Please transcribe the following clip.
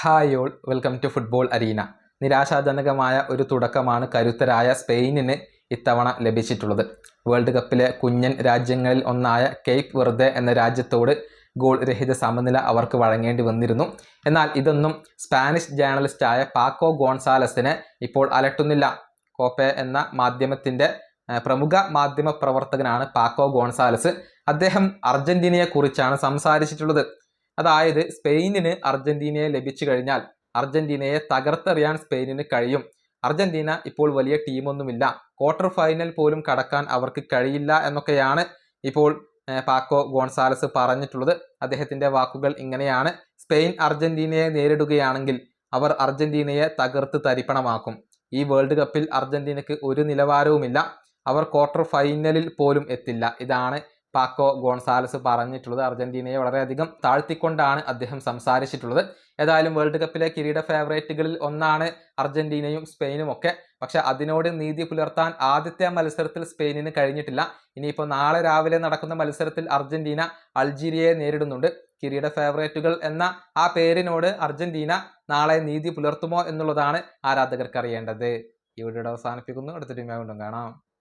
Hi all, welcome to football arena. നിരാശാജനകമായ ഒരു തുടക്കമാണ് കരുത്തരായ സ്പെയിനിന് ഇത്തവണ ലഭിച്ചിട്ടുള്ളത്. വേൾഡ് കപ്പിലെ കുഞ്ഞൻ രാജ്യങ്ങളിൽ ഒന്നായ കേപ്പ് വെർദെ എന്ന രാജ്യത്തോട് ഗോൾ രഹിത സമനില അവർക്ക് വഴങ്ങേണ്ടി വന്നിരുന്നു. എന്നാൽ ഇതൊന്നും സ്പാനിഷ് ജേർണലിസ്റ്റായ പാക്കോ ഗോൺസാലസിനെ ഇപ്പോൾ അലട്ടുന്നില്ല. കോപ്പെ എന്ന മാധ്യമത്തിൻ്റെ പ്രമുഖ മാധ്യമ പ്രവർത്തകനാണ് പാക്കോ ഗോൺസാലസ്. അദ്ദേഹം അർജന്റീനയെക്കുറിച്ചാണ് സംസാരിച്ചിട്ടുള്ളത്. അതായത് സ്പെയിനിന് അർജന്റീനയെ ലഭിച്ചു കഴിഞ്ഞാൽ അർജന്റീനയെ തകർത്തെറിയാൻ സ്പെയിനിന് കഴിയും. അർജന്റീന ഇപ്പോൾ വലിയ ടീമൊന്നുമില്ല, ക്വാർട്ടർ ഫൈനൽ പോലും കടക്കാൻ അവർക്ക് കഴിയില്ല എന്നൊക്കെയാണ് ഇപ്പോൾ പാക്കോ ഗോൺസാലസ് പറഞ്ഞിട്ടുള്ളത്. അദ്ദേഹത്തിൻ്റെ വാക്കുകൾ ഇങ്ങനെയാണ്: സ്പെയിൻ അർജന്റീനയെ നേരിടുകയാണെങ്കിൽ അവർ അർജന്റീനയെ തകർത്ത് തരിപ്പണമാക്കും. ഈ വേൾഡ് കപ്പിൽ അർജന്റീനയ്ക്ക് ഒരു നിലവാരവുമില്ല, അവർ ക്വാർട്ടർ ഫൈനലിൽ പോലും എത്തില്ല. ഇതാണ് പാക്കോ ഗോൺസാലസ് പറഞ്ഞിട്ടുള്ളത്. അർജന്റീനയെ വളരെയധികം താഴ്ത്തിക്കൊണ്ടാണ് അദ്ദേഹം സംസാരിച്ചിട്ടുള്ളത്. ഏതായാലും വേൾഡ് കപ്പിലെ കിരീട ഫേവറേറ്റുകളിൽ ഒന്നാണ് അർജന്റീനയും സ്പെയിനും ഒക്കെ. പക്ഷെ അതിനോട് നീതി പുലർത്താൻ ആദ്യത്തെ മത്സരത്തിൽ സ്പെയിനിന് കഴിഞ്ഞിട്ടില്ല. ഇനിയിപ്പോൾ നാളെ രാവിലെ നടക്കുന്ന മത്സരത്തിൽ അർജന്റീന അൾജീരിയയെ നേരിടുന്നുണ്ട്. കിരീട ഫേവറേറ്റുകൾ എന്ന ആ പേരിനോട് അർജന്റീന നാളെ നീതി പുലർത്തുമോ എന്നുള്ളതാണ് ആരാധകർക്ക് അറിയേണ്ടത്. ഈ വീഡിയോ അവസാനിപ്പിക്കുന്നു. അടുത്ത ടീമായി വീണ്ടും കാണാം.